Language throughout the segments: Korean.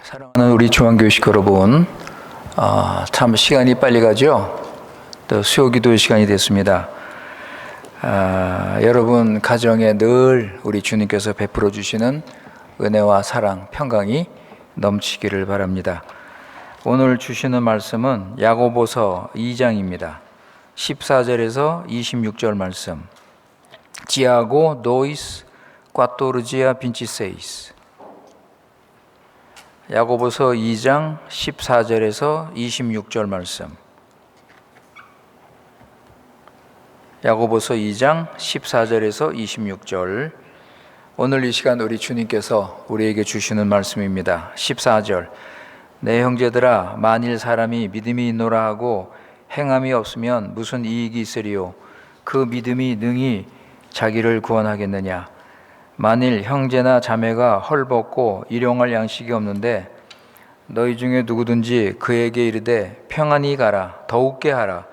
사랑하는 우리 중앙교회식 여러분, 참 시간이 빨리 가죠. 또 수요기도의 시간이 됐습니다. 여러분 가정에 늘 우리 주님께서 베풀어 주시는 은혜와 사랑, 평강이 넘치기를 바랍니다. 오늘 주시는 말씀은 야고보서 2장입니다. 14절에서 26절 말씀. 지아고 노이스 꽈토르지아 빈치세이스. 야고보서 2장 14절에서 26절 말씀. 야고보서 2장 14절에서 26절. 오늘 이 시간 우리 주님께서 우리에게 주시는 말씀입니다. 14절. 내 형제들아, 만일 사람이 믿음이 있노라 하고 행함이 없으면 무슨 이익이 있으리요? 그 믿음이 능히 자기를 구원하겠느냐? 만일 형제나 자매가 헐벗고 일용할 양식이 없는데 너희 중에 누구든지 그에게 이르되 평안히 가라, 더욱게 하라,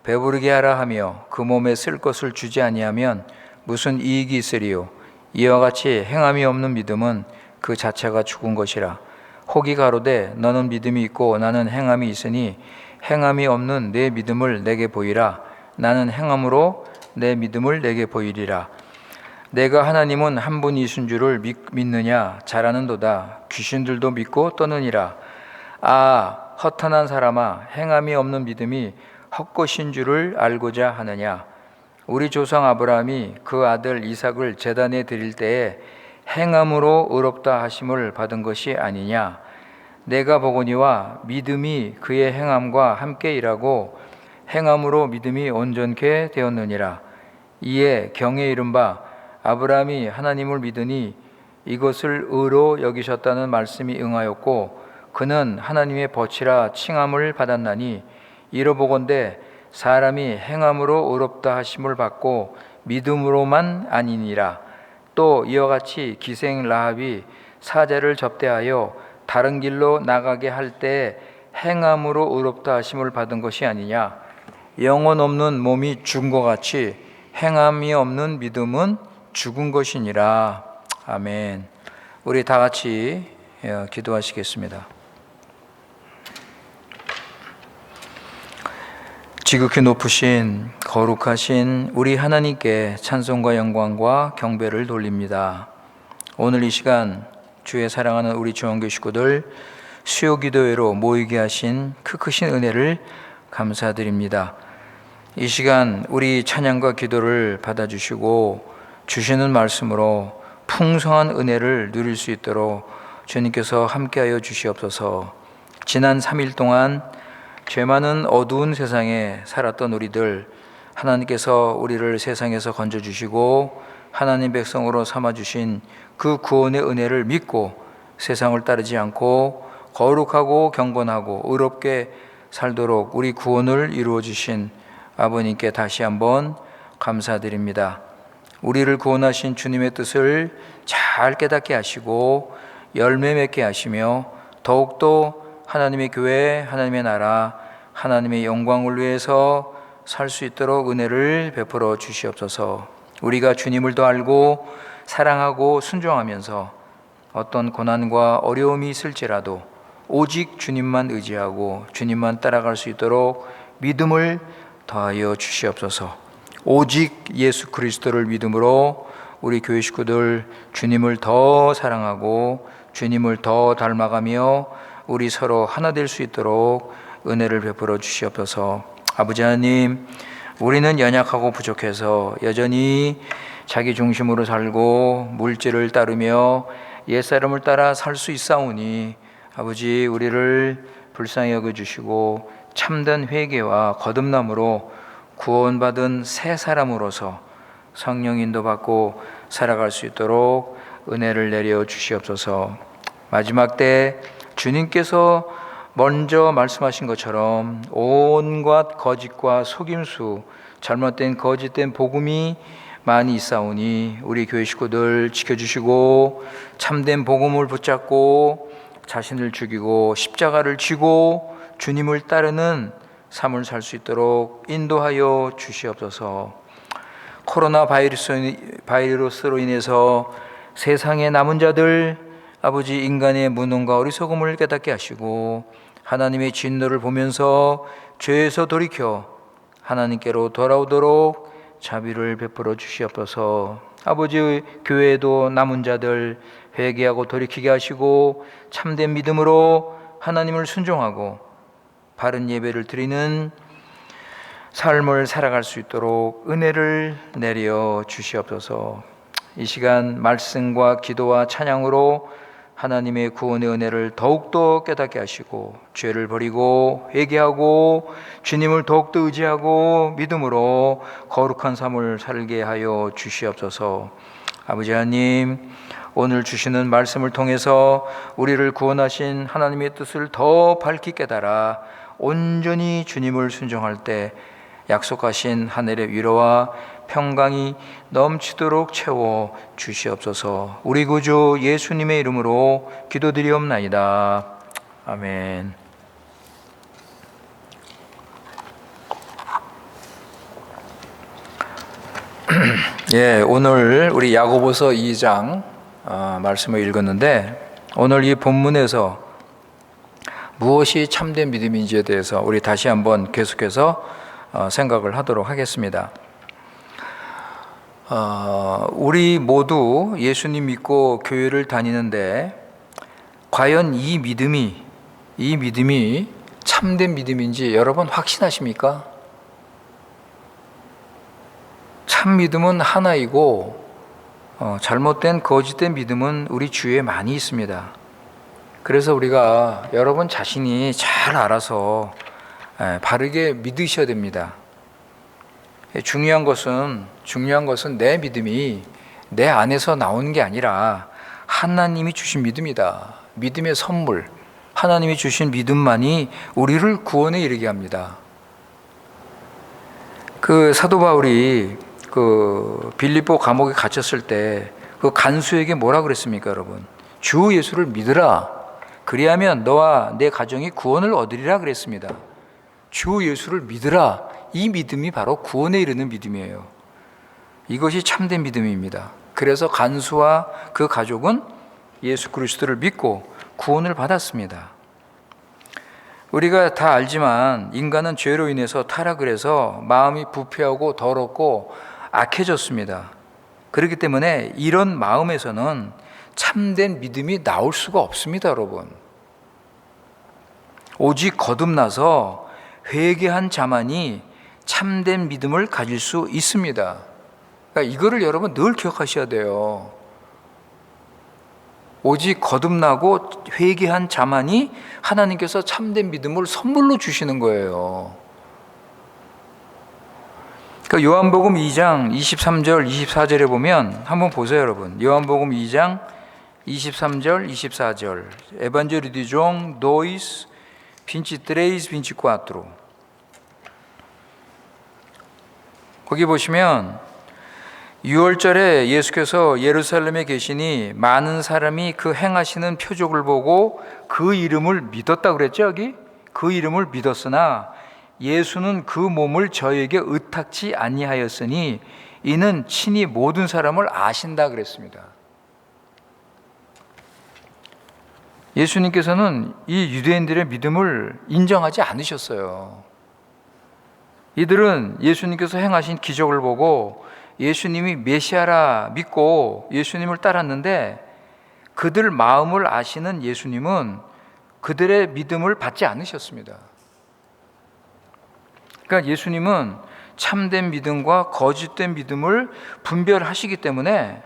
배부르게 하라 하며 그 몸에 쓸 것을 주지 아니하면 무슨 이익이 있으리요? 이와 같이 행함이 없는 믿음은 그 자체가 죽은 것이라. 혹이 가로되 너는 믿음이 있고 나는 행함이 있으니 행함이 없는 내 믿음을 내게 보이라. 나는 행함으로 내 믿음을 내게 보이리라. 내가 하나님은 한 분이신 줄을 믿느냐? 잘하는도다. 귀신들도 믿고 떠느니라. 허탄한 사람아, 행함이 없는 믿음이 헛것인 줄을 알고자 하느냐? 우리 조상 아브라함이 그 아들 이삭을 제단에 드릴 때에 행함으로 의롭다 하심을 받은 것이 아니냐? 내가 보거니와 믿음이 그의 행함과 함께 일하고 행함으로 믿음이 온전케 되었느니라. 이에 경에 이른 바 아브라함이 하나님을 믿으니 이것을 의로 여기셨다는 말씀이 응하였고 그는 하나님의 벗이라 칭함을 받았나니 이러보건대 사람이 행함으로 의롭다 하심을 받고 믿음으로만 아니니라. 또 이와 같이 기생 라합이 사자를 접대하여 다른 길로 나가게 할 때 행함으로 의롭다 하심을 받은 것이 아니냐? 영혼 없는 몸이 죽은 것 같이 행함이 없는 믿음은 죽은 것이니라. 아멘. 우리 다 같이 기도하시겠습니다. 지극히 높으신 거룩하신 우리 하나님께 찬송과 영광과 경배를 돌립니다. 오늘 이 시간 주의 사랑하는 우리 중앙교회 식구들 수요기도회로 모이게 하신 크신 은혜를 감사드립니다. 이 시간 우리 찬양과 기도를 받아주시고 주시는 말씀으로 풍성한 은혜를 누릴 수 있도록 주님께서 함께하여 주시옵소서. 지난 3일 동안 죄 많은 어두운 세상에 살았던 우리들, 하나님께서 우리를 세상에서 건져주시고 하나님 백성으로 삼아주신 그 구원의 은혜를 믿고 세상을 따르지 않고 거룩하고 경건하고 의롭게 살도록 우리 구원을 이루어 주신 아버님께 다시 한번 감사드립니다. 우리를 구원하신 주님의 뜻을 잘 깨닫게 하시고 열매 맺게 하시며 더욱더 하나님의 교회, 하나님의 나라, 하나님의 영광을 위해서 살 수 있도록 은혜를 베풀어 주시옵소서. 우리가 주님을 더 알고 사랑하고 순종하면서 어떤 고난과 어려움이 있을지라도 오직 주님만 의지하고 주님만 따라갈 수 있도록 믿음을 더하여 주시옵소서. 오직 예수 그리스도를 믿음으로 우리 교회 식구들 주님을 더 사랑하고 주님을 더 닮아가며 우리 서로 하나 될 수 있도록 은혜를 베풀어 주시옵소서. 아버지 하나님, 우리는 연약하고 부족해서 여전히 자기 중심으로 살고 물질을 따르며 옛사람을 따라 살 수 있사오니 아버지, 우리를 불쌍히 여겨주시고 참된 회개와 거듭남으로 구원받은 새 사람으로서 성령 인도받고 살아갈 수 있도록 은혜를 내려 주시옵소서. 마지막 때 주님께서 먼저 말씀하신 것처럼 온갖 거짓과 속임수, 잘못된 거짓된 복음이 많이 있사오니 우리 교회 식구들 지켜주시고 참된 복음을 붙잡고 자신을 죽이고 십자가를 지고 주님을 따르는 삶을 살 수 있도록 인도하여 주시옵소서. 코로나 바이러스로 인해서 세상의 남은 자들, 아버지, 인간의 무능과 어리석음을 깨닫게 하시고 하나님의 진노를 보면서 죄에서 돌이켜 하나님께로 돌아오도록 자비를 베풀어 주시옵소서. 아버지, 교회에도 남은 자들 회개하고 돌이키게 하시고 참된 믿음으로 하나님을 순종하고 바른 예배를 드리는 삶을 살아갈 수 있도록 은혜를 내려 주시옵소서. 이 시간 말씀과 기도와 찬양으로 하나님의 구원의 은혜를 더욱더 깨닫게 하시고 죄를 버리고 회개하고 주님을 더욱더 의지하고 믿음으로 거룩한 삶을 살게 하여 주시옵소서. 아버지 하나님, 오늘 주시는 말씀을 통해서 우리를 구원하신 하나님의 뜻을 더 밝히 깨달아 온전히 주님을 순종할 때 약속하신 하늘의 위로와 평강이 넘치도록 채워 주시옵소서. 우리 구주 예수님의 이름으로 기도드리옵나이다. 아멘. 예, 오늘 우리 야고보서 2장 말씀을 읽었는데, 오늘 이 본문에서 무엇이 참된 믿음인지에 대해서 우리 다시 한번 계속해서 생각을 하도록 하겠습니다. 우리 모두 예수님 믿고 교회를 다니는데 과연 이 믿음이 참된 믿음인지 여러분 확신하십니까? 참 믿음은 하나이고 잘못된 거짓된 믿음은 우리 주위에 많이 있습니다. 그래서 우리가 여러분 자신이 잘 알아서 바르게 믿으셔야 됩니다. 중요한 것은 내 믿음이 내 안에서 나오는 게 아니라 하나님이 주신 믿음이다. 믿음의 선물, 하나님이 주신 믿음만이 우리를 구원에 이르게 합니다. 그 사도 바울이 그 빌립보 감옥에 갇혔을 때 그 간수에게 뭐라 그랬습니까, 여러분? 주 예수를 믿으라. 그리하면 너와 내 가정이 구원을 얻으리라 그랬습니다. 주 예수를 믿으라. 이 믿음이 바로 구원에 이르는 믿음이에요. 이것이 참된 믿음입니다. 그래서 간수와 그 가족은 예수 그리스도를 믿고 구원을 받았습니다. 우리가 다 알지만 인간은 죄로 인해서 타락을 해서 마음이 부패하고 더럽고 악해졌습니다. 그렇기 때문에 이런 마음에서는 참된 믿음이 나올 수가 없습니다, 여러분. 오직 거듭나서 회개한 자만이 참된 믿음을 가질 수 있습니다. 그러니까 이거를 여러분 늘 기억하셔야 돼요. 오직 거듭나고 회개한 자만이 하나님께서 참된 믿음을 선물로 주시는 거예요. 그러니까 요한복음 2장 23절 24절에 보면 한번 보세요, 여러분. 요한복음 2장 23절 24절 Evangelho de João 2, 23, 24. 거기 보시면 6월절에 예수께서 예루살렘에 계시니 많은 사람이 그 행하시는 표적을 보고 그 이름을 믿었다 그랬죠, 여기? 그 이름을 믿었으나 예수는 그 몸을 저에게 의탁치 아니하였으니 이는 친히 모든 사람을 아신다 그랬습니다. 예수님께서는 이 유대인들의 믿음을 인정하지 않으셨어요. 이들은 예수님께서 행하신 기적을 보고 예수님이 메시아라 믿고 예수님을 따랐는데 그들 마음을 아시는 예수님은 그들의 믿음을 받지 않으셨습니다. 그러니까 예수님은 참된 믿음과 거짓된 믿음을 분별하시기 때문에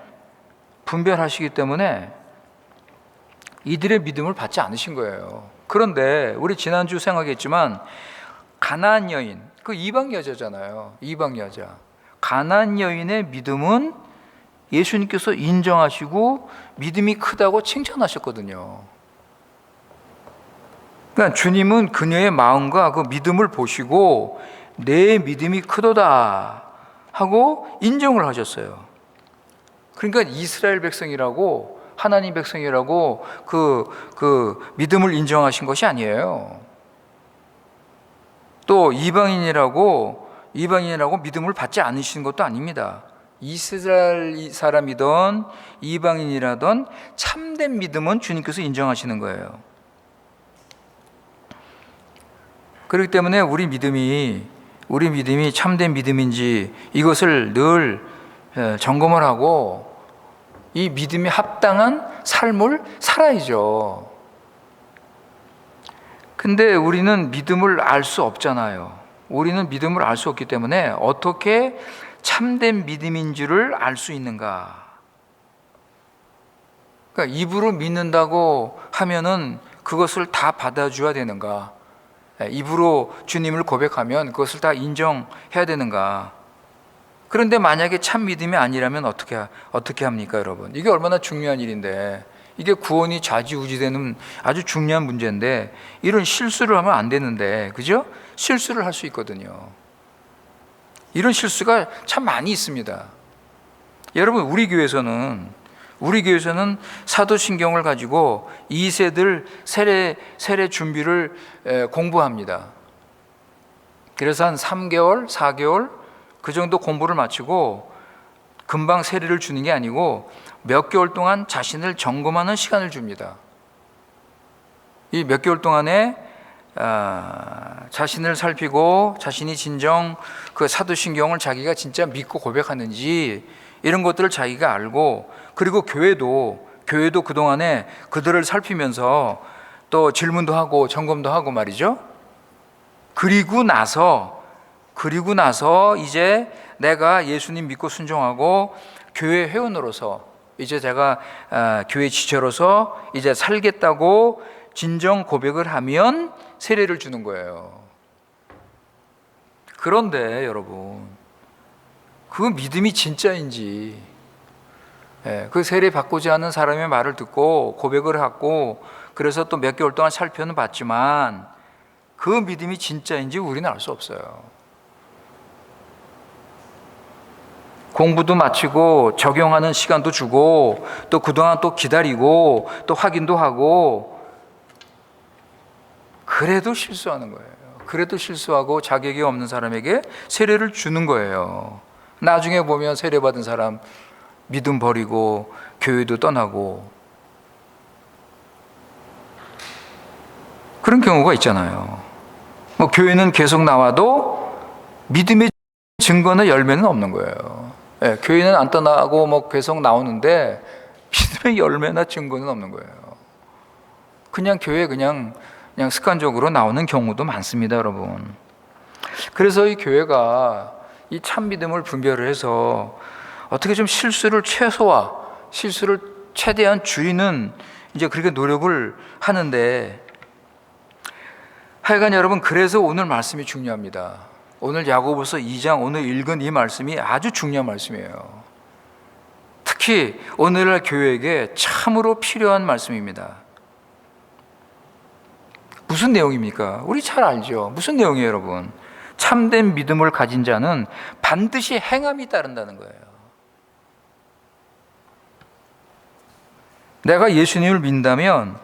이들의 믿음을 받지 않으신 거예요. 그런데 우리 지난주 생각했지만 가나안 여인, 그 이방 여자잖아요. 이방 여자. 가나안 여인의 믿음은 예수님께서 인정하시고 믿음이 크다고 칭찬하셨거든요. 그러니까 주님은 그녀의 마음과 그 믿음을 보시고 내 믿음이 크도다 하고 인정을 하셨어요. 그러니까 이스라엘 백성이라고 하나님 백성이라고 그 믿음을 인정하신 것이 아니에요. 또 이방인이라고 믿음을 받지 않으신 것도 아닙니다. 이스라엘 사람이든 이방인이라든 참된 믿음은 주님께서 인정하시는 거예요. 그렇기 때문에 우리 믿음이 참된 믿음인지 이것을 늘 점검을 하고 이 믿음에 합당한 삶을 살아야죠. 근데 우리는 믿음을 알 수 없잖아요. 우리는 믿음을 알 수 없기 때문에 어떻게 참된 믿음인지를 알 수 있는가? 그러니까 입으로 믿는다고 하면은 그것을 다 받아줘야 되는가? 입으로 주님을 고백하면 그것을 다 인정해야 되는가? 그런데 만약에 참 믿음이 아니라면 어떻게 합니까, 여러분? 이게 얼마나 중요한 일인데, 이게 구원이 좌지우지되는 아주 중요한 문제인데 이런 실수를 하면 안 되는데, 그죠? 실수를 할 수 있거든요. 이런 실수가 참 많이 있습니다. 여러분, 우리 교회에서는 사도신경을 가지고 2세들 세례 준비를 공부합니다. 그래서 한 3개월, 4개월 그 정도 공부를 마치고 금방 세례를 주는 게 아니고 몇 개월 동안 자신을 점검하는 시간을 줍니다. 이 몇 개월 동안에 자신을 살피고 자신이 진정 그 사도신경을 자기가 진짜 믿고 고백하는지 이런 것들을 자기가 알고, 그리고 교회도 그동안에 그들을 살피면서 또 질문도 하고 점검도 하고 말이죠. 그리고 나서 이제 내가 예수님 믿고 순종하고 교회 회원으로서 이제 제가 교회 지체로서 이제 살겠다고 진정 고백을 하면 세례를 주는 거예요. 그런데 여러분, 그 믿음이 진짜인지, 그 세례 받고자 하는 사람의 말을 듣고 고백을 하고 그래서 또 몇 개월 동안 살펴는 봤지만 그 믿음이 진짜인지 우리는 알 수 없어요. 공부도 마치고 적용하는 시간도 주고 또 그동안 또 기다리고 또 확인도 하고, 그래도 실수하는 거예요. 그래도 실수하고 자격이 없는 사람에게 세례를 주는 거예요. 나중에 보면 세례받은 사람 믿음 버리고 교회도 떠나고 그런 경우가 있잖아요. 뭐 교회는 계속 나와도 믿음의 증거나 열매는 없는 거예요. 교회는 안 떠나고 뭐 계속 나오는데 믿음의 열매나 증거는 없는 거예요. 그냥 교회 그냥 습관적으로 나오는 경우도 많습니다, 여러분. 그래서 이 교회가 이 참 믿음을 분별을 해서 어떻게 좀 실수를 최대한 줄이는 이제 그렇게 노력을 하는데, 하여간 여러분, 그래서 오늘 말씀이 중요합니다. 오늘 야고보서 2장 오늘 읽은 이 말씀이 아주 중요한 말씀이에요. 특히 오늘날 교회에게 참으로 필요한 말씀입니다. 무슨 내용입니까? 우리 잘 알죠. 무슨 내용이에요, 여러분? 참된 믿음을 가진 자는 반드시 행함이 따른다는 거예요. 내가 예수님을 믿는다면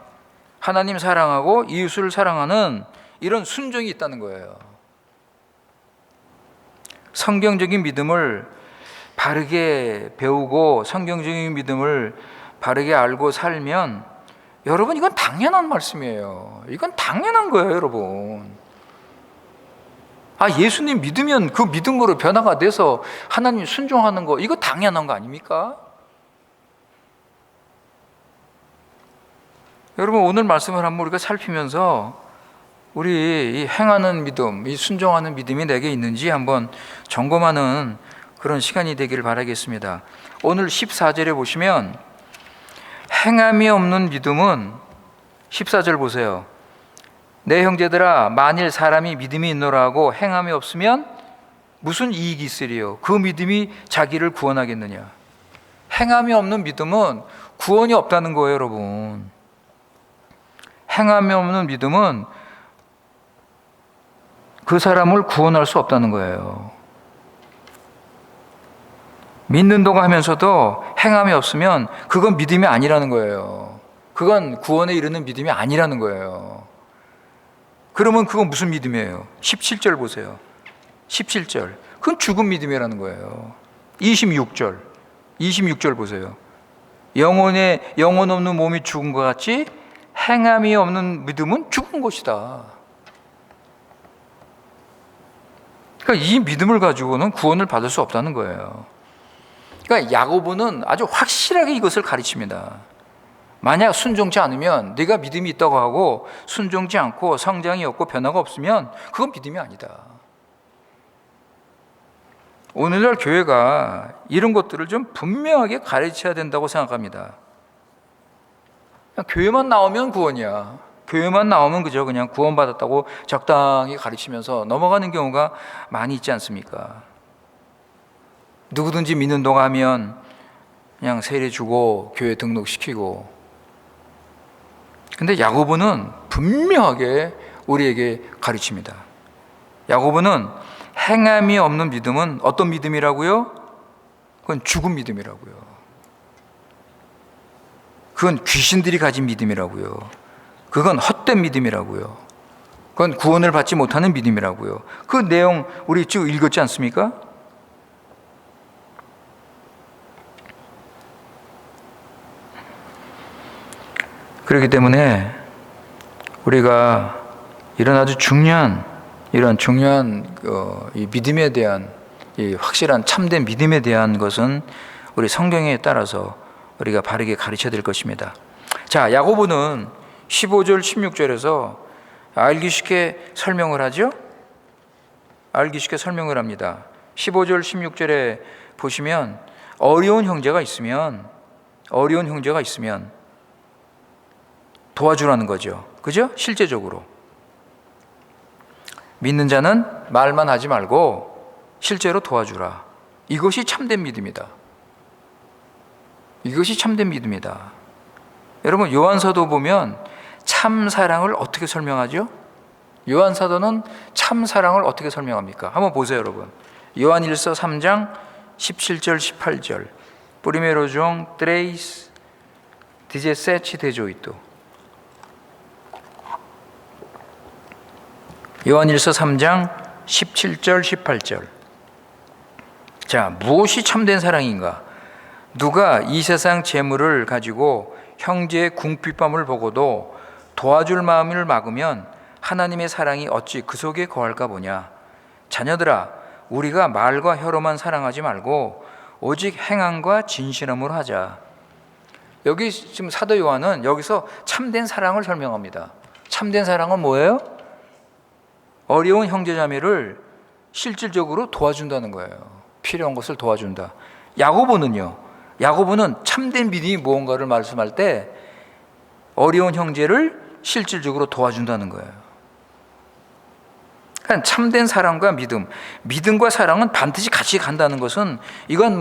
하나님 사랑하고 이웃을 사랑하는 이런 순종이 있다는 거예요. 성경적인 믿음을 바르게 배우고 성경적인 믿음을 바르게 알고 살면, 여러분, 이건 당연한 말씀이에요. 이건 당연한 거예요, 여러분. 예수님 믿으면 그 믿음으로 변화가 돼서 하나님 순종하는 거, 이거 당연한 거 아닙니까? 여러분, 오늘 말씀을 한번 우리가 살피면서 우리 이 행하는 믿음, 이 순종하는 믿음이 내게 있는지 한번 점검하는 그런 시간이 되기를 바라겠습니다. 오늘 14절에 보시면 행함이 없는 믿음은, 14절 보세요. 내 형제들아, 만일 사람이 믿음이 있노라 하고 행함이 없으면 무슨 이익이 있으리요? 그 믿음이 자기를 구원하겠느냐? 행함이 없는 믿음은 구원이 없다는 거예요, 여러분. 행함이 없는 믿음은 그 사람을 구원할 수 없다는 거예요. 믿는다고 하면서도 행함이 없으면 그건 믿음이 아니라는 거예요. 그건 구원에 이르는 믿음이 아니라는 거예요. 그러면 그건 무슨 믿음이에요? 17절 보세요. 17절. 그건 죽은 믿음이라는 거예요. 26절 보세요. 영혼 없는 몸이 죽은 것 같이 행함이 없는 믿음은 죽은 것이다. 그러니까 이 믿음을 가지고는 구원을 받을 수 없다는 거예요. 그러니까 야고보는 아주 확실하게 이것을 가르칩니다. 만약 순종치 않으면, 네가 믿음이 있다고 하고 순종치 않고 성장이 없고 변화가 없으면 그건 믿음이 아니다. 오늘날 교회가 이런 것들을 좀 분명하게 가르쳐야 된다고 생각합니다. 그냥 교회만 나오면 구원이야. 교회만 나오면 그냥 구원받았다고 적당히 가르치면서 넘어가는 경우가 많이 있지 않습니까? 누구든지 믿는다고 하면 그냥 세례 주고 교회 등록시키고. 근데 야고보는 분명하게 우리에게 가르칩니다. 야고보는 행함이 없는 믿음은 어떤 믿음이라고요? 그건 죽은 믿음이라고요. 그건 귀신들이 가진 믿음이라고요. 그건 헛된 믿음이라고요. 그건 구원을 받지 못하는 믿음이라고요. 그 내용 우리 쭉 읽었지 않습니까? 그렇기 때문에 우리가 이런 아주 중요한 이 믿음에 대한, 이 확실한 참된 믿음에 대한 것은 우리 성경에 따라서 우리가 바르게 가르쳐야 될 것입니다. 자, 야고보는 15절 16절에서 알기 쉽게 설명을 하죠. 알기 쉽게 설명을 합니다. 15절 16절에 보시면 어려운 형제가 있으면 도와주라는 거죠. 그죠? 실제적으로 믿는 자는 말만 하지 말고 실제로 도와주라. 이것이 참된 믿음이다. 이것이 참된 믿음이다. 여러분, 요한사도 보면 참 사랑을 어떻게 설명하죠? 요한사도는 참 사랑을 어떻게 설명합니까? 한번 보세요, 여러분. 요한일서 3장 17절 18절. Primero Juan 3, 17, 18. 요한일서 3장 17절 18절. 자, 무엇이 참된 사랑인가? 누가 이 세상 재물을 가지고 형제의 궁핍함을 보고도 도와줄 마음을 막으면 하나님의 사랑이 어찌 그 속에 거할까 보냐. 자녀들아, 우리가 말과 혀로만 사랑하지 말고 오직 행함과 진실함으로 하자. 여기 지금 사도 요한은 여기서 참된 사랑을 설명합니다. 참된 사랑은 뭐예요? 어려운 형제자매를 실질적으로 도와준다는 거예요. 필요한 것을 도와준다. 야고보는 참된 믿음이 무언가를 말씀할 때 어려운 형제를 실질적으로 도와준다는 거예요. 그러니까 참된 사랑과 믿음과 사랑은 반드시 같이 간다는 것은, 이건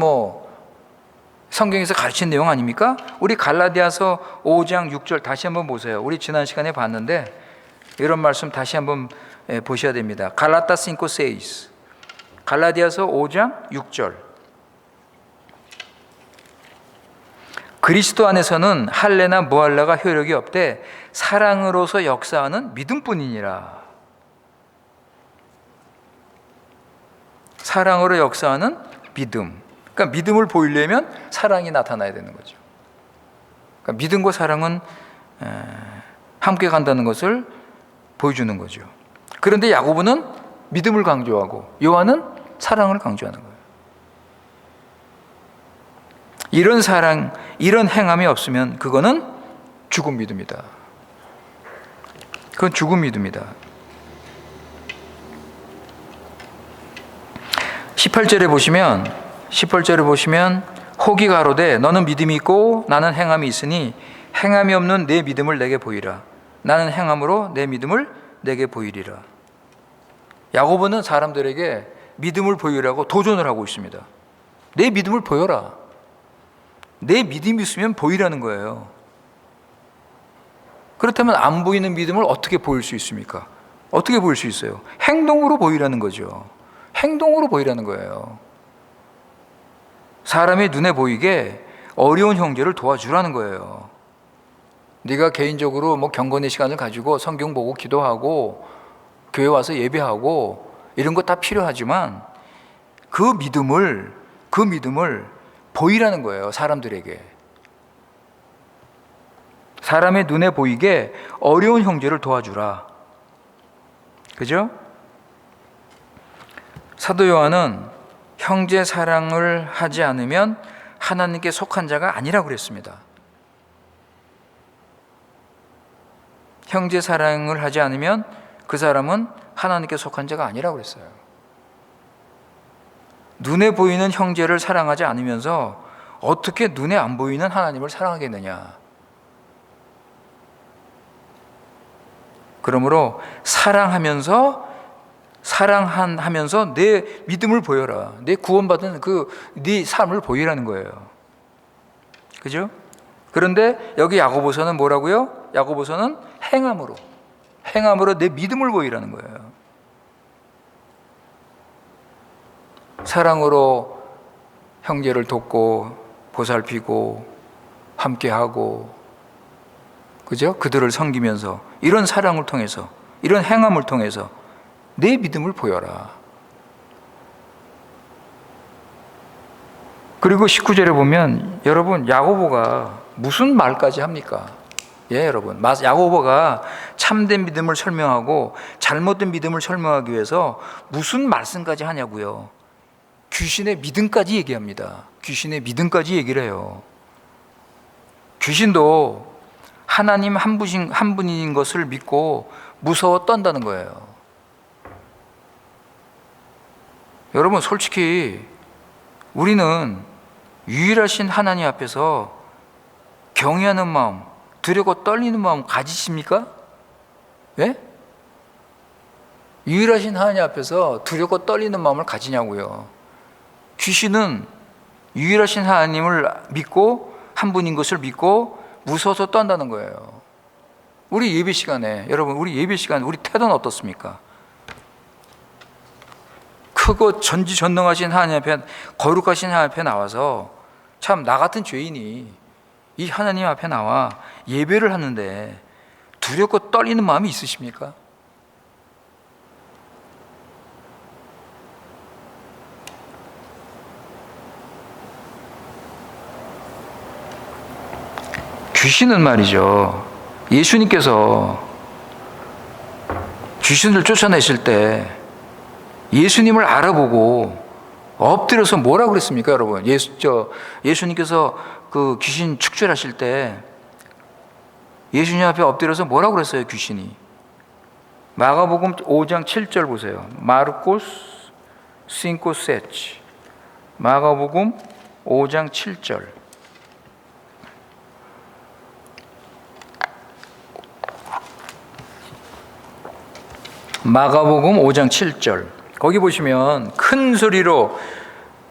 성경에서 가르친 내용 아닙니까? 우리 갈라디아서 5장 6절 다시 한번 보세요. 우리 지난 시간에 봤는데 이런 말씀 다시 한번 보셔야 됩니다. 갈라타스 5:6. 갈라디아서 5장 6절. 그리스도 안에서는 할례나 무할례가 효력이 없되 사랑으로서 역사하는 믿음뿐이니라. 사랑으로 역사하는 믿음. 그러니까 믿음을 보이려면 사랑이 나타나야 되는 거죠. 그러니까 믿음과 사랑은 함께 간다는 것을 보여주는 거죠. 그런데 야고보는 믿음을 강조하고 요한은 사랑을 강조하는 거예요. 이런 사랑, 이런 행함이 없으면 그거는 죽은 믿음이다. 그건 죽은 믿음이다. 18절에 보시면 혹이 가로되 너는 믿음이 있고 나는 행함이 있으니 행함이 없는 내 믿음을 내게 보이라. 나는 행함으로 내 믿음을 내게 보이리라. 야고보는 사람들에게 믿음을 보이라고 도전을 하고 있습니다. 내 믿음을 보여라. 내 믿음이 있으면 보이라는 거예요. 그렇다면 안 보이는 믿음을 어떻게 보일 수 있습니까? 어떻게 보일 수 있어요? 행동으로 보이라는 거죠. 행동으로 보이라는 거예요. 사람의 눈에 보이게 어려운 형제를 도와주라는 거예요. 네가 개인적으로 경건의 시간을 가지고 성경 보고 기도하고 교회 와서 예배하고 이런 거 다 필요하지만 그 믿음을 그 믿음을 보이라는 거예요. 사람들에게. 사람의 눈에 보이게 어려운 형제를 도와주라. 그죠? 사도 요한은 형제 사랑을 하지 않으면 하나님께 속한 자가 아니라고 그랬습니다. 형제 사랑을 하지 않으면 그 사람은 하나님께 속한 자가 아니라고 그랬어요. 눈에 보이는 형제를 사랑하지 않으면서 어떻게 눈에 안 보이는 하나님을 사랑하겠느냐. 그러므로 사랑하면서 내 믿음을 보여라. 내 구원받은 네 삶을 보이라는 거예요. 그죠? 그런데 여기 야고보서는 뭐라고요? 야고보서는 행함으로 내 믿음을 보이라는 거예요. 사랑으로 형제를 돕고 보살피고 함께하고, 그죠? 그들을 섬기면서 이런 사랑을 통해서, 이런 행함을 통해서 내 믿음을 보여라. 그리고 19절에 보면 여러분, 야고보가 무슨 말까지 합니까? 예, 여러분, 야고보가 참된 믿음을 설명하고 잘못된 믿음을 설명하기 위해서 무슨 말씀까지 하냐고요? 귀신의 믿음까지 얘기합니다. 귀신의 믿음까지 얘기를 해요. 귀신도 하나님 한 분인 것을 믿고 무서워 떤다는 거예요. 여러분, 솔직히 우리는 유일하신 하나님 앞에서 경외하는 마음, 두렵고 떨리는 마음 가지십니까? 예? 유일하신 하나님 앞에서 두렵고 떨리는 마음을 가지냐고요. 귀신은 유일하신 하나님을 믿고 한 분인 것을 믿고 무서워서 떤다는 거예요. 우리 예배 시간에, 여러분, 우리 태도는 어떻습니까? 크고 전지전능하신 하나님 앞에, 거룩하신 하나님 앞에 나와서 참 나 같은 죄인이 이 하나님 앞에 나와 예배를 하는데 두렵고 떨리는 마음이 있으십니까? 귀신은 말이죠, 예수님께서 귀신을 쫓아내실 때 예수님을 알아보고 엎드려서 뭐라고 그랬습니까, 여러분? 예수님께서 그 귀신 축출하실 때 예수님 앞에 엎드려서 뭐라고 그랬어요, 귀신이? 마가복음 5장 7절 보세요. 마르코스 5:7. 마가복음 5장 7절. 마가복음 5장 7절. 거기 보시면 큰 소리로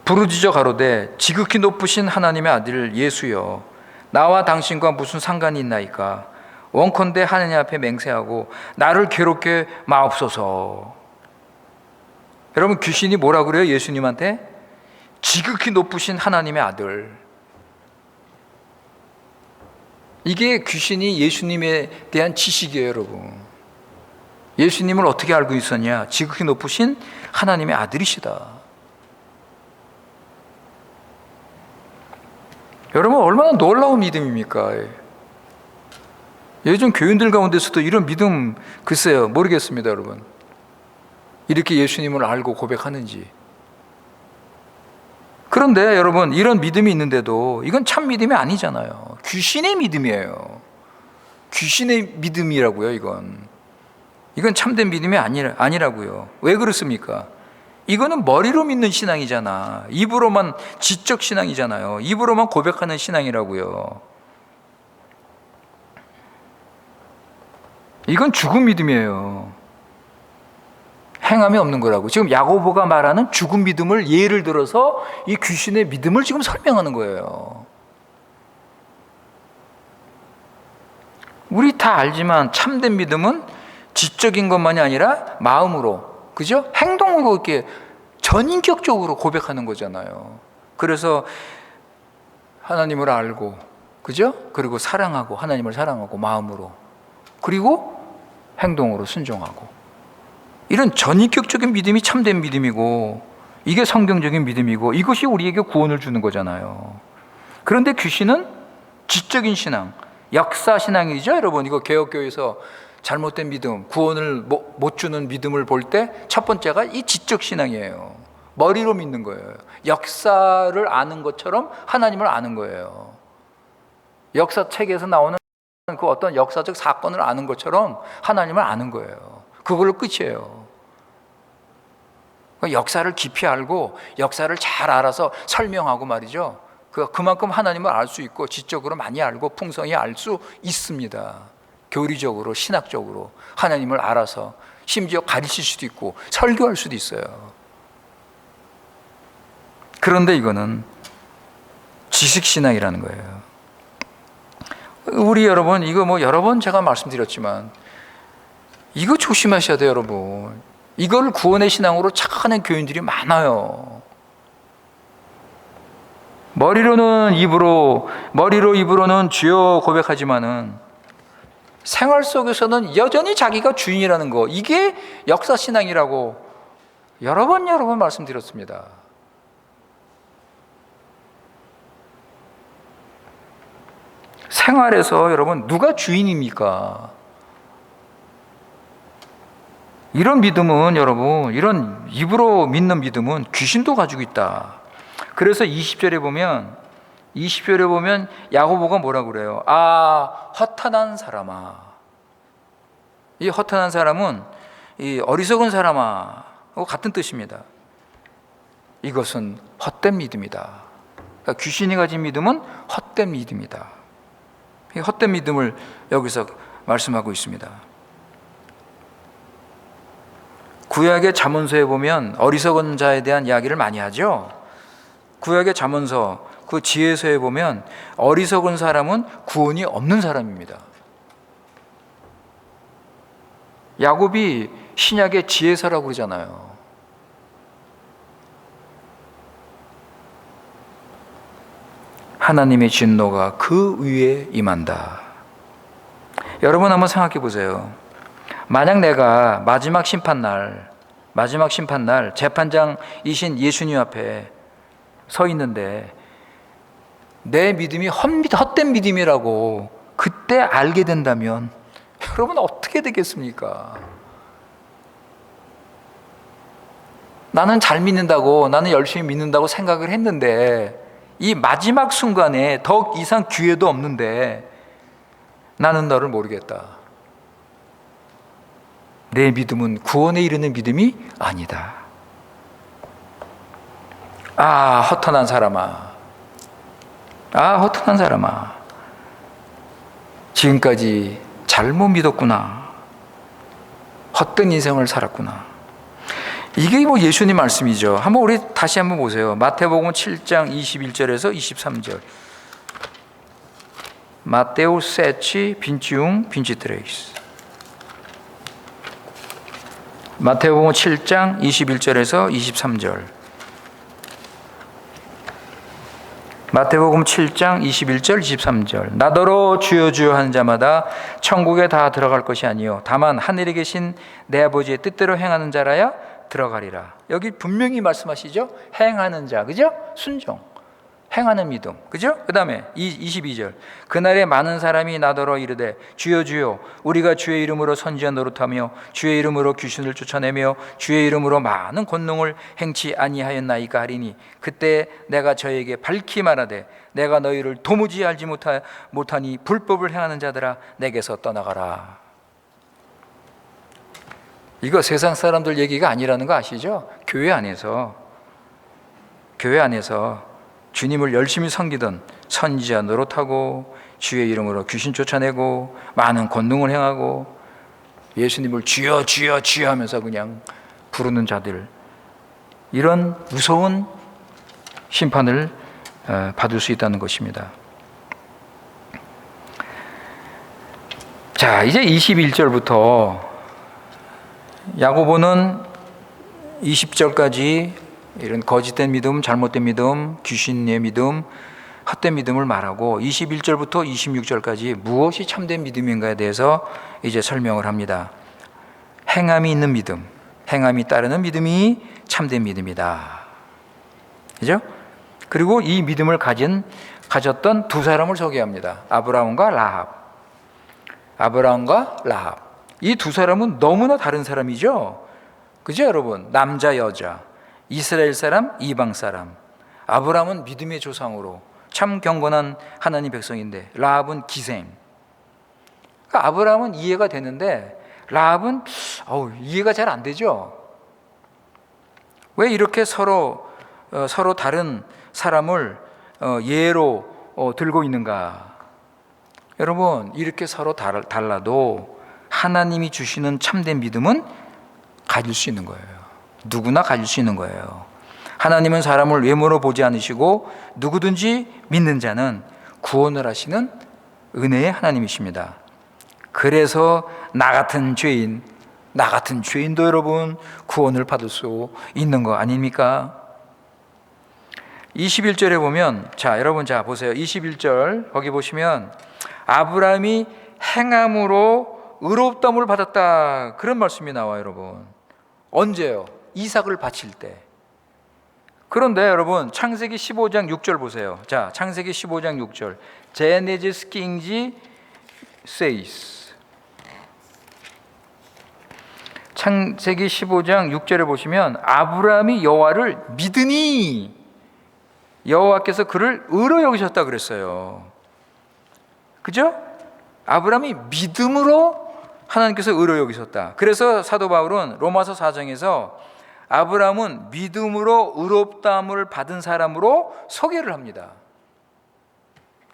부르짖어 가로되 지극히 높으신 하나님의 아들 예수여, 나와 당신과 무슨 상관이 있나이까? 원컨대 하나님 앞에 맹세하고 나를 괴롭게 마옵소서. 여러분, 귀신이 뭐라 그래요? 예수님한테 지극히 높으신 하나님의 아들. 이게 귀신이 예수님에 대한 지식이에요, 여러분. 예수님을 어떻게 알고 있었냐? 지극히 높으신 하나님의 아들이시다. 여러분, 얼마나 놀라운 믿음입니까? 요즘 교인들 가운데서도 이런 믿음, 글쎄요, 모르겠습니다, 여러분. 이렇게 예수님을 알고 고백하는지. 그런데 여러분, 이런 믿음이 있는데도 이건 참 믿음이 아니잖아요. 귀신의 믿음이에요. 귀신의 믿음이라고요, 이건 참된 믿음이 아니라고요. 왜 그렇습니까? 이거는 머리로 믿는 신앙이잖아. 입으로만, 지적 신앙이잖아요. 입으로만 고백하는 신앙이라고요. 이건 죽은 믿음이에요. 행함이 없는 거라고. 지금 야고보가 말하는 죽은 믿음을 예를 들어서 이 귀신의 믿음을 지금 설명하는 거예요. 우리 다 알지만 참된 믿음은 지적인 것만이 아니라 마음으로, 그죠? 행동으로 이렇게 전인격적으로 고백하는 거잖아요. 그래서 하나님을 알고, 그죠? 그리고 사랑하고, 하나님을 사랑하고 마음으로, 그리고 행동으로 순종하고, 이런 전인격적인 믿음이 참된 믿음이고, 이게 성경적인 믿음이고 이것이 우리에게 구원을 주는 거잖아요. 그런데 귀신은 지적인 신앙, 역사 신앙이죠. 여러분, 이거 개혁교회에서 잘못된 믿음, 구원을 못 주는 믿음을 볼 때 첫 번째가 이 지적 신앙이에요. 머리로 믿는 거예요. 역사를 아는 것처럼 하나님을 아는 거예요. 역사책에서 나오는 그 어떤 역사적 사건을 아는 것처럼 하나님을 아는 거예요. 그걸로 끝이에요. 역사를 깊이 알고 역사를 잘 알아서 설명하고 말이죠. 그만큼 하나님을 알 수 있고 지적으로 많이 알고 풍성히 알 수 있습니다. 교리적으로 신학적으로 하나님을 알아서 심지어 가르칠 수도 있고 설교할 수도 있어요. 그런데 이거는 지식신앙이라는 거예요. 우리 여러분, 이거 여러 번 제가 말씀드렸지만 이거 조심하셔야 돼요, 여러분. 이걸 구원의 신앙으로 착각하는 교인들이 많아요. 머리로 입으로는 주여 고백하지만은 생활 속에서는 여전히 자기가 주인이라는 거, 이게 역사 신앙이라고 여러 번 말씀드렸습니다. 생활에서 여러분 누가 주인입니까? 이런 믿음은 여러분, 이런 입으로 믿는 믿음은 귀신도 가지고 있다. 그래서 20절에 보면 야고보가 뭐라고 그래요? 허탄한 사람아. 이 허탄한 사람은 이 어리석은 사람하고 같은 뜻입니다. 이것은 헛된 믿음이다. 그러니까 귀신이 가진 믿음은 헛된 믿음이다. 이 헛된 믿음을 여기서 말씀하고 있습니다. 구약의 잠언서에 보면 어리석은 자에 대한 이야기를 많이 하죠. 구약의 잠언서, 그 지혜서에 보면 어리석은 사람은 구원이 없는 사람입니다. 야곱이 신약의 지혜서라고 그러잖아요. 하나님의 진노가 그 위에 임한다. 여러분 한번 생각해 보세요. 만약 내가 마지막 심판날 재판장이신 예수님 앞에 서 있는데 내 믿음이 헛된 믿음이라고 그때 알게 된다면 여러분 어떻게 되겠습니까? 나는 잘 믿는다고, 나는 열심히 믿는다고 생각을 했는데 이 마지막 순간에 더 이상 기회도 없는데 나는 너를 모르겠다. 내 믿음은 구원에 이르는 믿음이 아니다. 허탄한 사람아. 허탄한 사람아. 지금까지 잘못 믿었구나. 헛된 인생을 살았구나. 이게 예수님 말씀이죠. 우리 다시 한번 보세요. 마태복음 7장 21절에서 23절. 마테오 세치 빈치웅 빈치트레이스. 마태복음 7장 21절에서 23절. 마태복음 7장 21절 23절. 나더러 주여 주여 하는 자마다 천국에 다 들어갈 것이 아니요 다만 하늘에 계신 내 아버지의 뜻대로 행하는 자라야 들어가리라. 여기 분명히 말씀하시죠. 행하는 자, 그죠? 순종, 행하는 믿음, 그죠? 그 다음에 22절. 그날에 많은 사람이 나더러 이르되 주여 주여 우리가 주의 이름으로 선지자 노릇하며 주의 이름으로 귀신을 쫓아내며 주의 이름으로 많은 권능을 행치 아니하였나이까 하리니 그때 내가 저에게 밝히 말하되 내가 너희를 도무지 알지 못하니 불법을 행하는 자들아 내게서 떠나가라. 이거 세상 사람들 얘기가 아니라는 거 아시죠? 교회 안에서 주님을 열심히 섬기던 선지자 노릇하고 주의 이름으로 귀신 쫓아내고 많은 권능을 행하고 예수님을 주여 주여 주여 하면서 그냥 부르는 자들, 이런 무서운 심판을 받을 수 있다는 것입니다. 자, 이제 21절부터 야고보는 20절까지 이런 거짓된 믿음, 잘못된 믿음, 귀신의 믿음, 헛된 믿음을 말하고 21절부터 26절까지 무엇이 참된 믿음인가에 대해서 이제 설명을 합니다. 행함이 있는 믿음, 행함이 따르는 믿음이 참된 믿음이다. 그죠? 그리고 이 믿음을 가졌던 두 사람을 소개합니다. 아브라함과 라합. 아브라함과 라합. 이 두 사람은 너무나 다른 사람이죠. 그죠, 여러분? 남자, 여자, 이스라엘 사람, 이방 사람. 아브라함은 믿음의 조상으로 참 경건한 하나님 백성인데, 라합은 기생. 그러니까 아브라함은 이해가 되는데 라합은 이해가 잘 안 되죠. 왜 이렇게 서로 다른 사람을 예로 들고 있는가? 여러분, 이렇게 서로 달라도 하나님이 주시는 참된 믿음은 가질 수 있는 거예요. 누구나 가질 수 있는 거예요. 하나님은 사람을 외모로 보지 않으시고 누구든지 믿는 자는 구원을 하시는 은혜의 하나님이십니다. 그래서 나 같은 죄인도 여러분 구원을 받을 수 있는 거 아닙니까? 21절에 보면, 여러분 보세요. 21절 거기 보시면 아브라함이 행함으로 의롭다함을 받았다, 그런 말씀이 나와요. 여러분, 언제요? 이삭을 바칠 때. 그런데 여러분, 창세기 15장 6절 보세요. 창세기 15장 6절. Genesis King says. 창세기 15장 6절에 보시면 아브라함이 여호와를 믿으니 여호와께서 그를 의로 여기셨다 그랬어요. 그죠? 아브라함이 믿음으로 하나님께서 의로 여기셨다. 그래서 사도 바울은 로마서 4장에서 아브라함은 믿음으로 의롭다함을 받은 사람으로 소개를 합니다.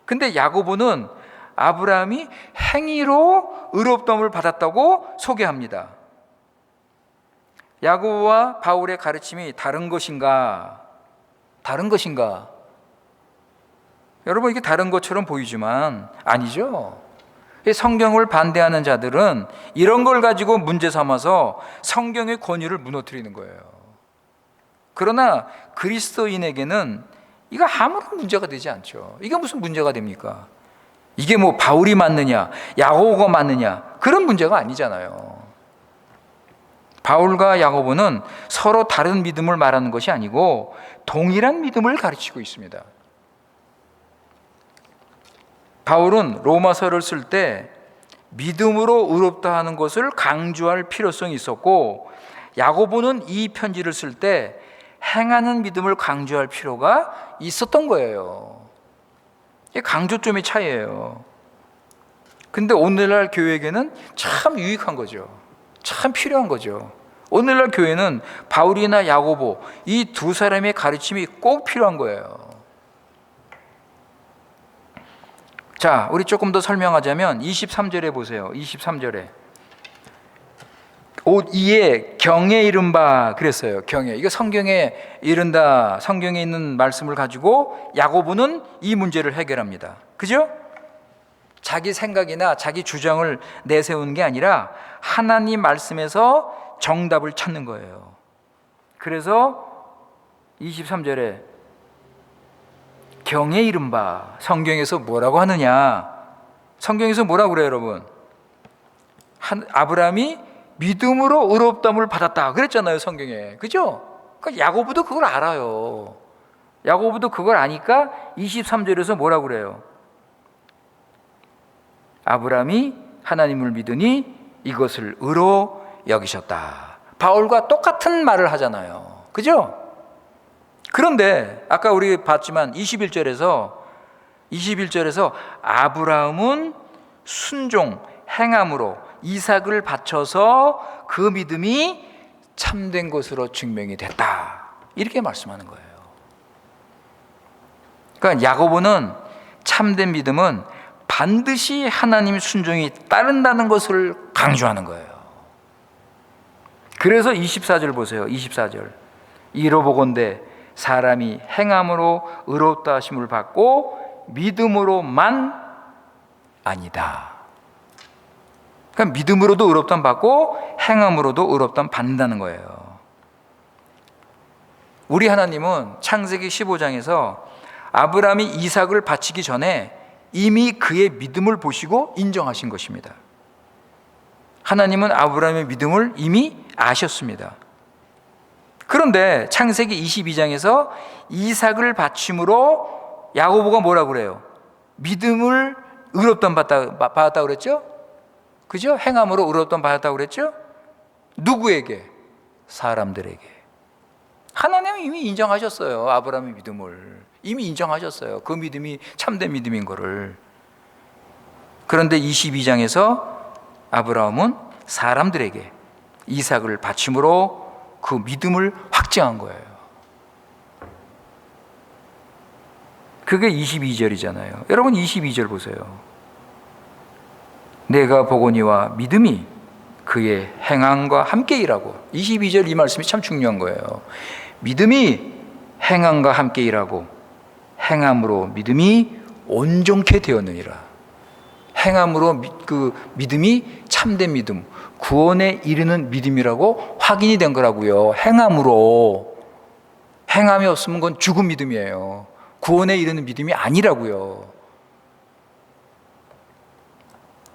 근데 야고보는 아브라함이 행위로 의롭다함을 받았다고 소개합니다. 야고보와 바울의 가르침이 다른 것인가? 여러분, 이게 다른 것처럼 보이지만 아니죠. 성경을 반대하는 자들은 이런 걸 가지고 문제 삼아서 성경의 권위를 무너뜨리는 거예요. 그러나 그리스도인에게는 이거 아무런 문제가 되지 않죠. 이게 무슨 문제가 됩니까? 이게 뭐 바울이 맞느냐, 야고보가 맞느냐, 그런 문제가 아니잖아요. 바울과 야고보는 서로 다른 믿음을 말하는 것이 아니고 동일한 믿음을 가르치고 있습니다. 바울은 로마서를 쓸 때 믿음으로 의롭다 하는 것을 강조할 필요성이 있었고, 야고보는 이 편지를 쓸 때 행하는 믿음을 강조할 필요가 있었던 거예요. 이게 강조점의 차이예요. 근데 오늘날 교회에게는 참 유익한 거죠. 참 필요한 거죠. 오늘날 교회는 바울이나 야고보 이 두 사람의 가르침이 꼭 필요한 거예요. 우리 조금 더 설명하자면 23절에 보세요. 23절에 옷 이에 경에 이른 바 그랬어요. 경에. 이거 성경에 이른다. 성경에 있는 말씀을 가지고 야고보는 이 문제를 해결합니다. 그죠? 자기 생각이나 자기 주장을 내세우는 게 아니라 하나님 말씀에서 정답을 찾는 거예요. 그래서 23절에 경에 이른 바, 성경에서 뭐라고 하느냐? 성경에서 뭐라고 그래요, 여러분? 아브라함이 믿음으로 의롭다함을 받았다 그랬잖아요, 성경에. 그죠? 그러니까 야고보도 그걸 알아요. 야고보도 그걸 아니까 23절에서 뭐라고 그래요? 아브라함이 하나님을 믿으니 이것을 의로 여기셨다. 바울과 똑같은 말을 하잖아요. 그죠? 그런데 아까 우리 봤지만 21절에서 아브라함은 순종, 행함으로 이삭을 바쳐서 그 믿음이 참된 것으로 증명이 됐다. 이렇게 말씀하는 거예요. 그러니까 야고보는 참된 믿음은 반드시 하나님 순종이 따른다는 것을 강조하는 거예요. 그래서 24절 보세요. 24절. 이로 보건대 사람이 행함으로 의롭다 하심을 받고 믿음으로만 아니다. 그러니까 믿음으로도 의롭다함 받고 행함으로도 의롭다함 받는다는 거예요. 우리 하나님은 창세기 15장에서 아브라함이 이삭을 바치기 전에 이미 그의 믿음을 보시고 인정하신 것입니다. 하나님은 아브라함의 믿음을 이미 아셨습니다. 그런데 창세기 22장에서 이삭을 바침으로 야고보가 뭐라고 그래요? 믿음을 의롭다함 받았다고 그랬죠? 그죠? 행함으로 의롭다함 받았다고 그랬죠? 누구에게? 사람들에게. 하나님은 이미 인정하셨어요. 아브라함의 믿음을 이미 인정하셨어요. 그 믿음이 참된 믿음인 거를. 그런데 22장에서 아브라함은 사람들에게 이삭을 바침으로 그 믿음을 확증한 거예요. 그게 22절이잖아요. 여러분 22절 보세요. 내가 보거니와 믿음이 그의 행함과 함께 일하고. 22절 이 말씀이 참 중요한 거예요. 믿음이 행함과 함께 일하고 행함으로 믿음이 온전케 되었느니라. 행함으로 그 믿음이 참된 믿음, 구원에 이르는 믿음이라고 확인이 된 거라고요. 행함으로. 행함이 없으면 그건 죽은 믿음이에요. 구원에 이르는 믿음이 아니라고요.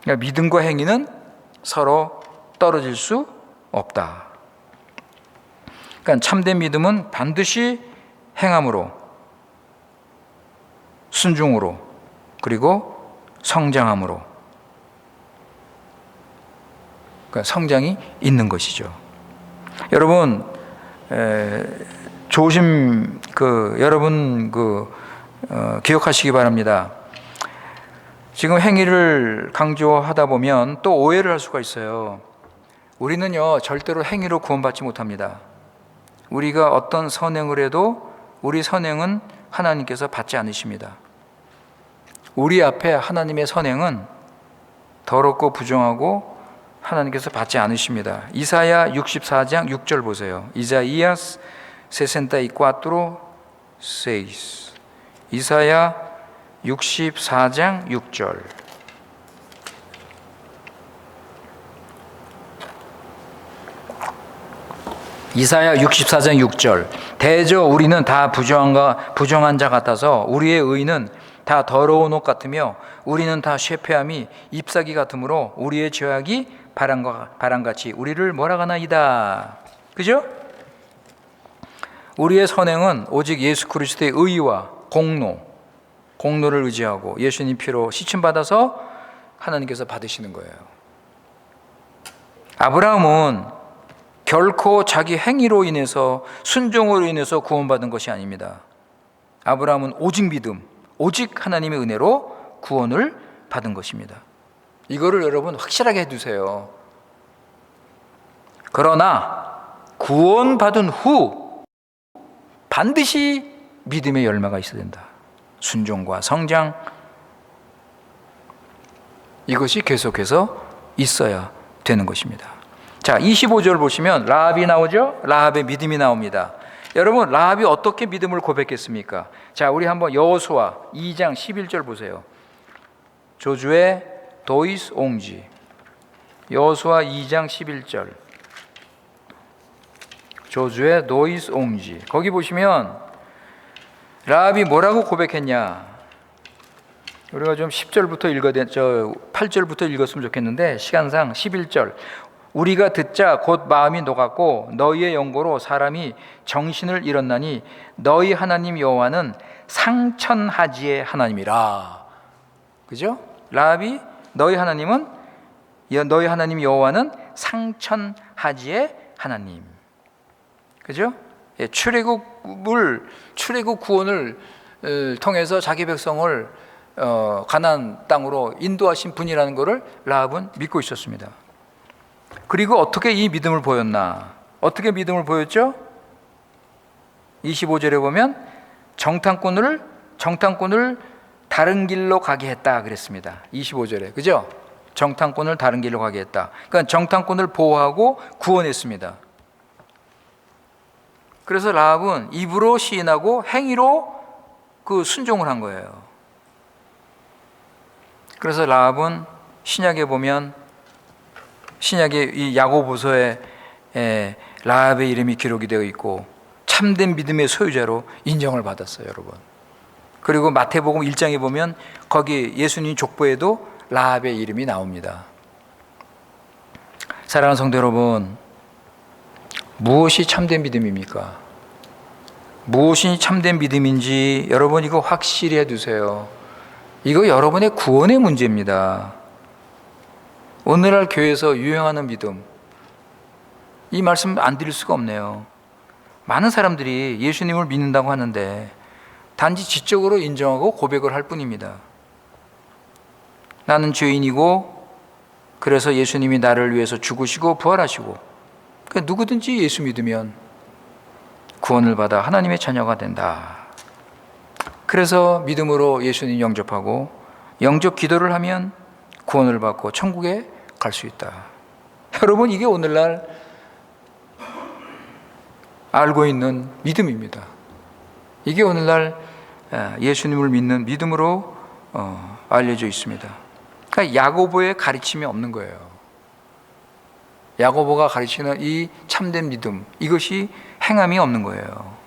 그러니까 믿음과 행위는 서로 떨어질 수 없다. 그러니까 참된 믿음은 반드시 행함으로, 순종으로, 그리고 성장함으로, 그러니까 성장이 있는 것이죠. 여러분 조심 여러분 기억하시기 바랍니다. 지금 행위를 강조하다 보면 또 오해를 할 수가 있어요. 우리는요 절대로 행위로 구원받지 못합니다. 우리가 어떤 선행을 해도 우리 선행은 하나님께서 받지 않으십니다. 우리 앞에 하나님의 선행은 더럽고 부정하고 하나님께서 받지 않으십니다. 이사야 64장 6절 보세요. Isaías 64, 6. 이사야 64장 6절. 이사야 64장 6절. 대저 우리는 다 부정한 자 같아서 우리의 의는 다 더러운 옷 같으며 우리는 다 쇠폐함이 잎사귀 같으므로 우리의 죄악이 바람같이 우리를 몰아가나이다. 그죠? 우리의 선행은 오직 예수 그리스도의 의와 공로를 의지하고 예수님 피로 씻음받아서 하나님께서 받으시는 거예요. 아브라함은 결코 자기 행위로 인해서 순종으로 인해서 구원받은 것이 아닙니다. 아브라함은 오직 믿음, 오직 하나님의 은혜로 구원을 받은 것입니다. 이거를 여러분 확실하게 해두세요. 그러나 구원받은 후 반드시 믿음의 열매가 있어야 된다. 순종과 성장, 이것이 계속해서 있어야 되는 것입니다. 자, 25절 보시면 라합이 나오죠? 라합의 믿음이 나옵니다. 여러분, 라합이 어떻게 믿음을 고백했습니까? 자, 우리 한번 여호수아 2장 11절 보세요. 조주의 도이스 옹지. 여호수아 2장 11절. 조주의 도이스 옹지. 거기 보시면 라합이 뭐라고 고백했냐? 우리가 좀 10절부터 8절부터 읽었으면 좋겠는데 시간상 11절. 우리가 듣자 곧 마음이 녹았고 너희의 연고로 사람이 정신을 잃었나니 너희 하나님 여호와는 상천하지의 하나님이라. 그죠? 라합이 너희 하나님 여호와는 상천하지의 하나님. 그죠? 출애굽 구원을 통해서 자기 백성을 가나안 땅으로 인도하신 분이라는 것을 라합은 믿고 있었습니다. 그리고 어떻게 이 믿음을 보였나? 어떻게 믿음을 보였죠? 25절에 보면 정탐꾼을 다른 길로 가게 했다 그랬습니다. 25절에. 그죠? 정탐꾼을 다른 길로 가게 했다. 그러니까 정탐꾼을 보호하고 구원했습니다. 그래서 라합은 입으로 시인하고 행위로 그 순종을 한 거예요. 그래서 라합은 신약에 보면 신약의 이 야고보서에 라합의 이름이 기록이 되어 있고 참된 믿음의 소유자로 인정을 받았어요, 여러분. 그리고 마태복음 1장에 보면 거기 예수님 족보에도 라합의 이름이 나옵니다. 사랑하는 성도 여러분, 무엇이 참된 믿음입니까? 무엇이 참된 믿음인지 여러분 이거 확실히 해두세요. 이거 여러분의 구원의 문제입니다. 오늘날 교회에서 유행하는 믿음, 이 말씀 안 드릴 수가 없네요. 많은 사람들이 예수님을 믿는다고 하는데 단지 지적으로 인정하고 고백을 할 뿐입니다. 나는 죄인이고 그래서 예수님이 나를 위해서 죽으시고 부활하시고, 그러니까 누구든지 예수 믿으면 구원을 받아 하나님의 자녀가 된다. 그래서 믿음으로 예수님 영접하고 영접 기도를 하면 구원을 받고 천국에 갈 수 있다. 여러분, 이게 오늘날 알고 있는 믿음입니다. 이게 오늘날 예수님을 믿는 믿음으로 알려져 있습니다. 그러니까 야고보의 가르침이 없는 거예요. 야고보가 가르치는 이 참된 믿음, 이것이 행함이 없는 거예요.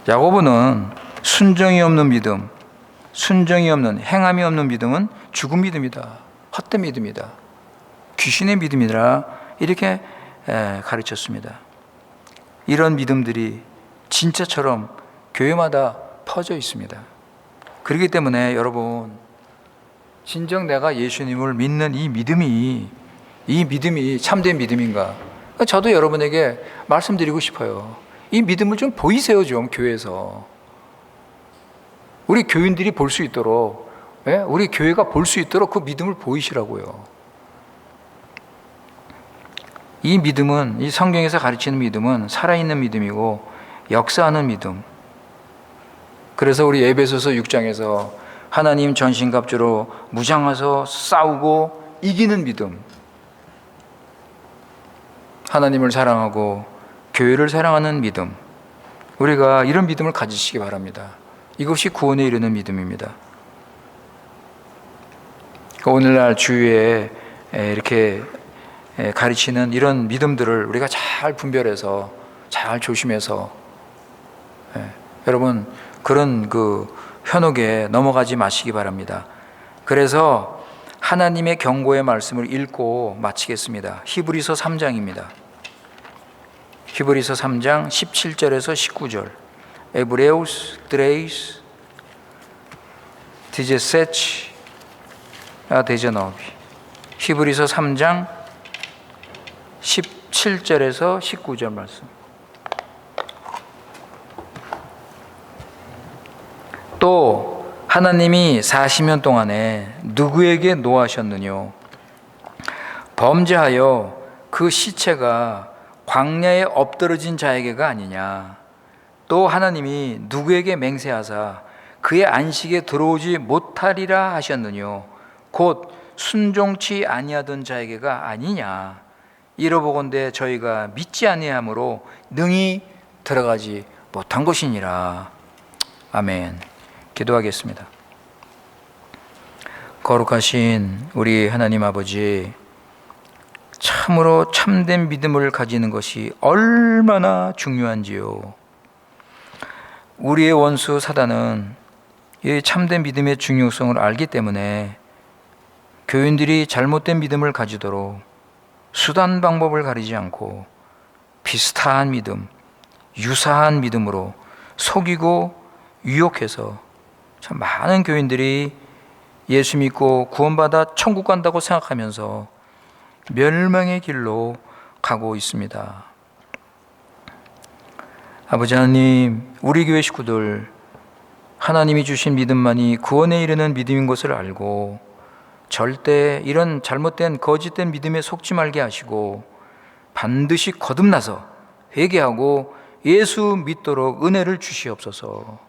야고보는 순정이 없는 믿음, 순정이 없는, 행함이 없는 믿음은 죽은 믿음이다, 헛된 믿음이다, 귀신의 믿음이라 이렇게 가르쳤습니다. 이런 믿음들이 진짜처럼 교회마다 퍼져 있습니다. 그렇기 때문에 여러분, 진정 내가 예수님을 믿는 이 믿음이 참된 믿음인가? 저도 여러분에게 말씀드리고 싶어요. 이 믿음을 좀 보이세요, 좀 교회에서. 우리 교인들이 볼 수 있도록, 우리 교회가 볼 수 있도록 그 믿음을 보이시라고요. 이 믿음은, 이 성경에서 가르치는 믿음은 살아있는 믿음이고 역사하는 믿음. 그래서 우리 에베소서 6장에서 하나님 전신갑주로 무장하서 싸우고 이기는 믿음, 하나님을 사랑하고 교회를 사랑하는 믿음, 우리가 이런 믿음을 가지시기 바랍니다. 이것이 구원에 이르는 믿음입니다. 오늘날 주위에 이렇게 가르치는 이런 믿음들을 우리가 잘 분별해서 잘 조심해서 여러분 그런 그 현혹에 넘어가지 마시기 바랍니다. 그래서 하나님의 경고의 말씀을 읽고 마치겠습니다. 히브리서 3장입니다. 히브리서 3장 17절에서 19절. Hebreus 3, 17 a 19. 히브리서 3장 17절에서 19절 말씀. 또 하나님이 40년 동안에 누구에게 노하셨느뇨? 범죄하여 그 시체가 광야에 엎드러진 자에게가 아니냐? 또 하나님이 누구에게 맹세하사 그의 안식에 들어오지 못하리라 하셨느뇨? 곧 순종치 아니하던 자에게가 아니냐? 이러보건대 저희가 믿지 아니함으로 능히 들어가지 못한 것이니라. 아멘. 기도하겠습니다. 거룩하신 우리 하나님 아버지, 참으로 참된 믿음을 가지는 것이 얼마나 중요한지요. 우리의 원수 사단은 이 참된 믿음의 중요성을 알기 때문에 교인들이 잘못된 믿음을 가지도록 수단 방법을 가리지 않고 비슷한 믿음, 유사한 믿음으로 속이고 유혹해서 참 많은 교인들이 예수 믿고 구원받아 천국 간다고 생각하면서 멸망의 길로 가고 있습니다. 아버지 하나님, 우리 교회 식구들 하나님이 주신 믿음만이 구원에 이르는 믿음인 것을 알고 절대 이런 잘못된 거짓된 믿음에 속지 말게 하시고 반드시 거듭나서 회개하고 예수 믿도록 은혜를 주시옵소서.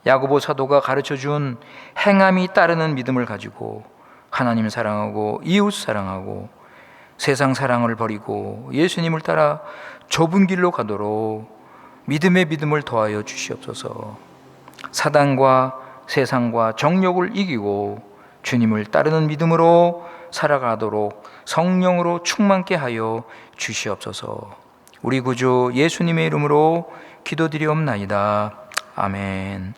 야고보 사도가 가르쳐준 행함이 따르는 믿음을 가지고 하나님 사랑하고 이웃 사랑하고 세상 사랑을 버리고 예수님을 따라 좁은 길로 가도록 믿음의 믿음을 더하여 주시옵소서. 사단과 세상과 정욕을 이기고 주님을 따르는 믿음으로 살아가도록 성령으로 충만케 하여 주시옵소서. 우리 구주 예수님의 이름으로 기도드리옵나이다. 아멘.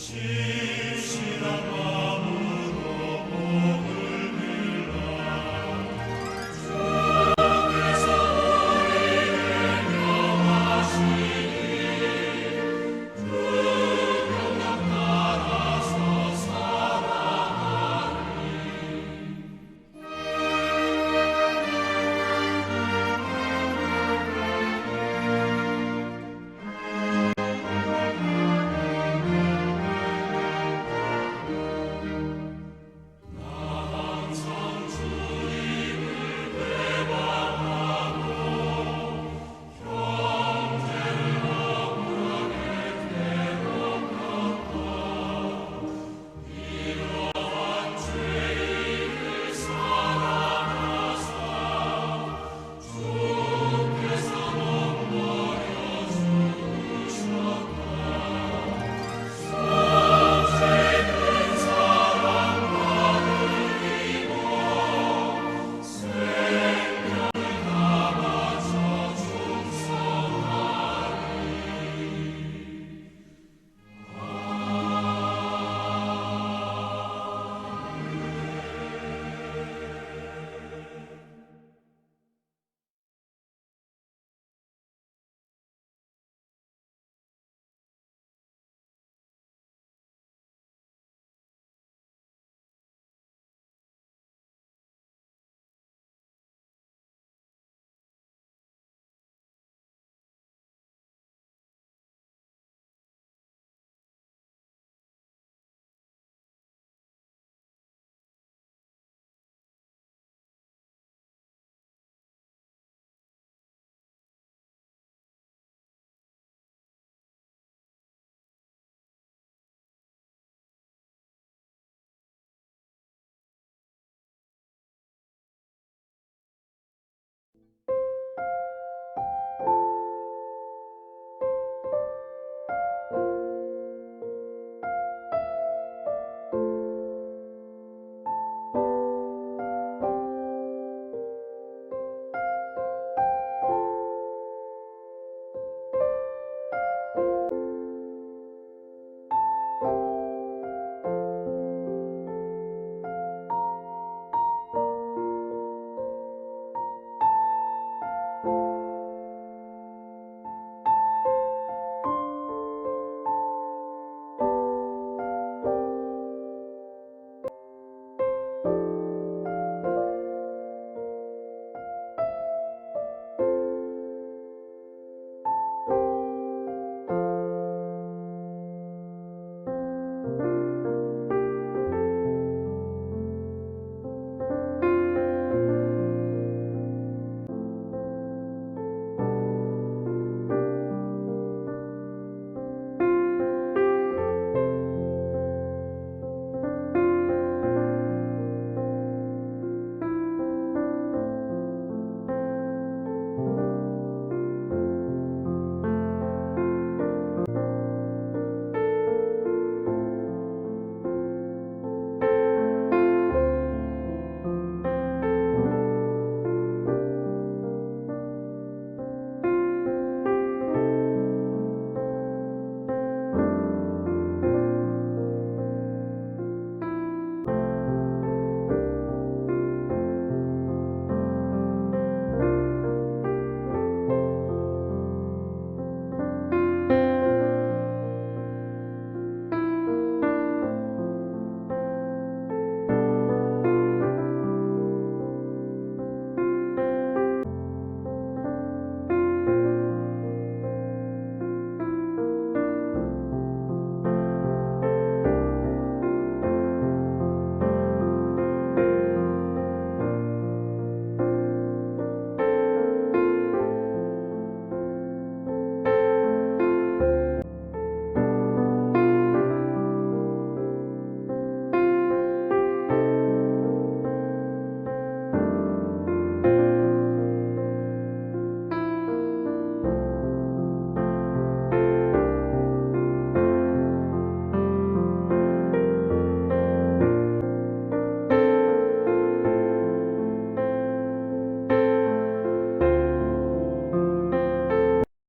주시옵소서.